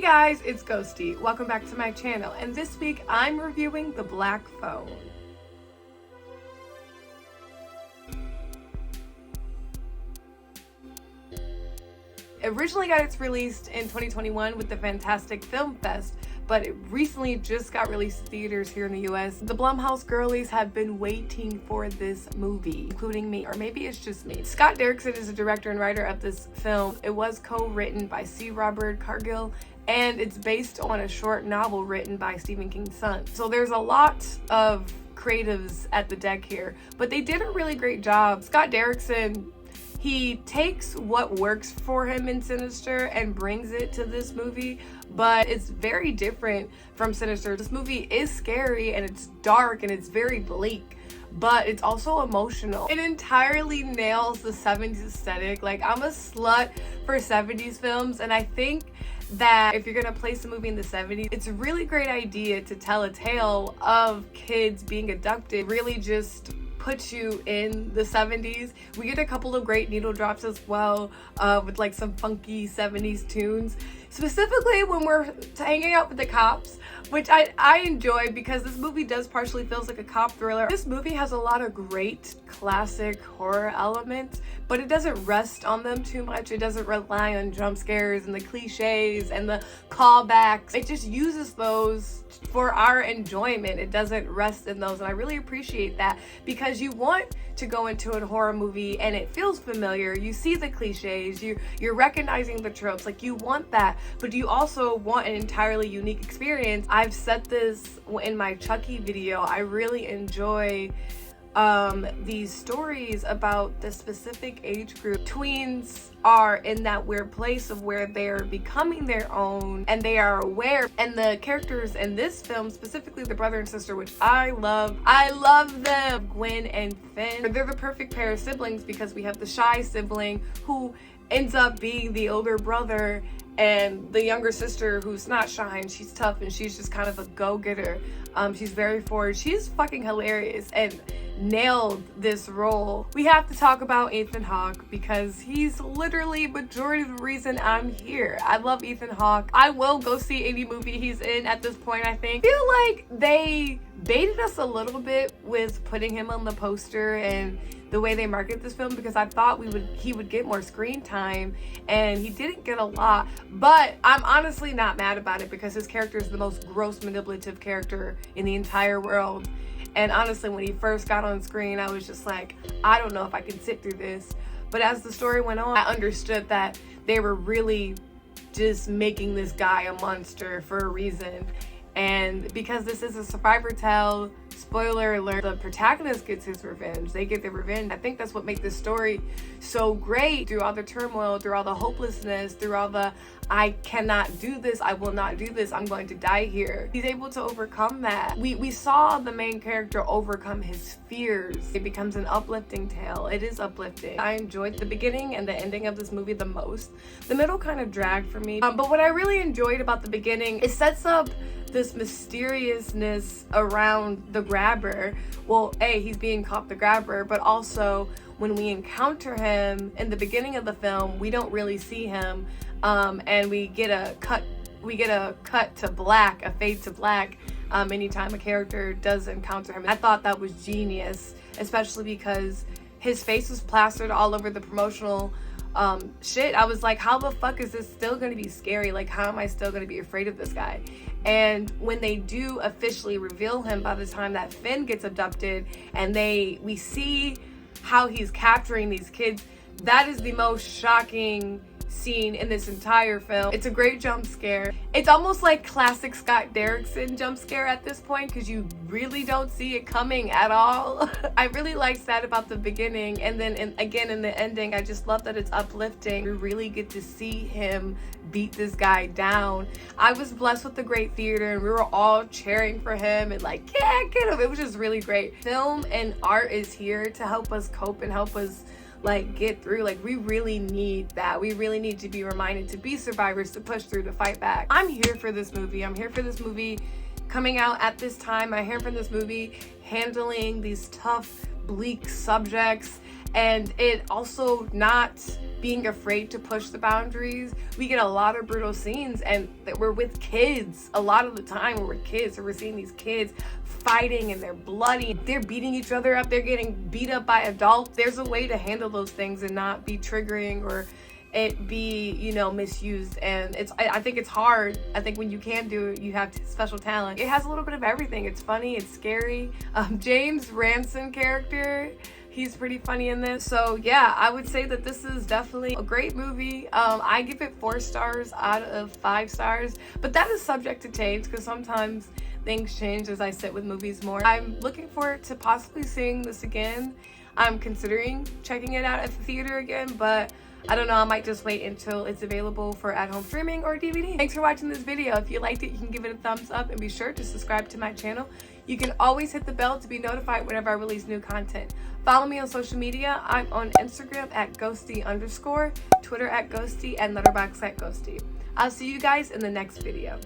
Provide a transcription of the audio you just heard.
guys, it's Ghosdee. Welcome back to my channel, and this week I'm reviewing The Black Phone. It originally got its release in 2021 with the Fantastic Film Fest, but it recently just got released to theaters here in the US. The Blumhouse girlies have been waiting for this movie, including me, or maybe it's just me. Scott Derrickson is the director and writer of this film. It was co-written by C. Robert Cargill, and it's based on a short novel written by Stephen King's son. So there's a lot of creatives at the deck here, but they did a really great job. Scott Derrickson, he takes what works for him in Sinister and brings it to this movie, but it's very different from Sinister. This movie is scary and it's dark and it's very bleak, but it's also emotional. It entirely nails the 70s aesthetic. Like, I'm a slut for 70s films, and I think that if you're gonna place a movie in the 70s, it's a really great idea to tell a tale of kids being abducted. Really just puts you in the 70s. We get a couple of great needle drops as well, with like some funky 70s tunes, specifically when we're hanging out with the cops, which I enjoy because this movie does partially feels like a cop thriller. This movie has a lot of great classic horror elements, but it doesn't rest on them too much. It doesn't rely on jump scares and the cliches and the callbacks. It just uses those for our enjoyment. It doesn't rest in those, and I really appreciate that, because you want to go into a horror movie and it feels familiar. You see the cliches, you're recognizing the tropes, like you want that, but you also want an entirely unique experience. I've said this in my Chucky video. I really enjoy these stories about the specific age group. Tweens are in that weird place of where they're becoming their own and they are aware, and the characters in this film, specifically the brother and sister, which I love them, Gwen and Finn. They're the perfect pair of siblings because we have the shy sibling who ends up being the older brother, and the younger sister who's not shy and she's tough and she's just kind of a go-getter. She's very forward. She's fucking hilarious and nailed this role. We have to talk about Ethan Hawke because he's literally majority of the reason I'm here. I love Ethan Hawke. I will go see any movie he's in at this point, I think. I feel like they baited us a little bit with putting him on the poster and the way they market this film, because I thought he would get more screen time, and he didn't get a lot. But I'm honestly not mad about it because his character is the most gross manipulative character in the entire world. And honestly, when he first got on screen, I was just like, I don't know if I can sit through this. But as the story went on, I understood that they were really just making this guy a monster for a reason. And because this is a survivor tale, spoiler alert, the protagonist gets his revenge. They get their revenge. I think that's what makes this story so great. Through all the turmoil, through all the hopelessness, through all the I cannot do this, I will not do this, I'm going to die here, he's able to overcome that. We saw the main character overcome his fears. It becomes an uplifting tale. It is uplifting. I enjoyed the beginning and the ending of this movie the most. The middle kind of dragged for me, but what I really enjoyed about the beginning, it sets up this mysteriousness around the grabber. Well, he's being called the grabber, but also when we encounter him in the beginning of the film, we don't really see him, and we get a cut to black, a fade to black, anytime a character does encounter him. I thought that was genius, especially because his face was plastered all over the promotional shit. I was like, how the fuck is this still gonna be scary? Like, how am I still gonna be afraid of this guy? And when they do officially reveal him, by the time that Finn gets abducted and we see how he's capturing these kids, that is the most shocking scene in this entire film. It's a great jump scare. It's almost like classic Scott Derrickson jump scare at this point, because you really don't see it coming at all. I really liked that about the beginning, and then again in the ending, I just love that it's uplifting. We really get to see him beat this guy down. I was blessed with a great theater, and we were all cheering for him and like, yeah, get him. It was just really great. Film and art is here to help us cope and help us like get through. Like, we really need that. We really need to be reminded to be survivors, to push through, to fight back. I'm here for this movie. I'm here for this movie coming out at this time. I'm here for this movie handling these tough, bleak subjects and it also not being afraid to push the boundaries. We get a lot of brutal scenes, and that we're with kids a lot of the time. We're with kids, so we're seeing these kids fighting, and they're bloody, they're beating each other up, they're getting beat up by adults. There's a way to handle those things and not be triggering or it be, you know, misused. And I think it's hard. I think when you can do it, you have special talent. It has a little bit of everything. It's funny, it's scary. James Ranson character, he's pretty funny in this. So yeah, I would say that this is definitely a great movie. I give it 4 stars out of 5 stars, but that is subject to change because sometimes things change as I sit with movies more. I'm looking forward to possibly seeing this again. I'm considering checking it out at the theater again, but I don't know, I might just wait until it's available for at-home streaming or DVD. Thanks for watching this video. If you liked it, you can give it a thumbs up and be sure to subscribe to my channel. You can always hit the bell to be notified whenever I release new content. Follow me on social media. I'm on Instagram at Ghosdee_, Twitter at Ghosdee, and Letterboxd at Ghosdee. I'll see you guys in the next video.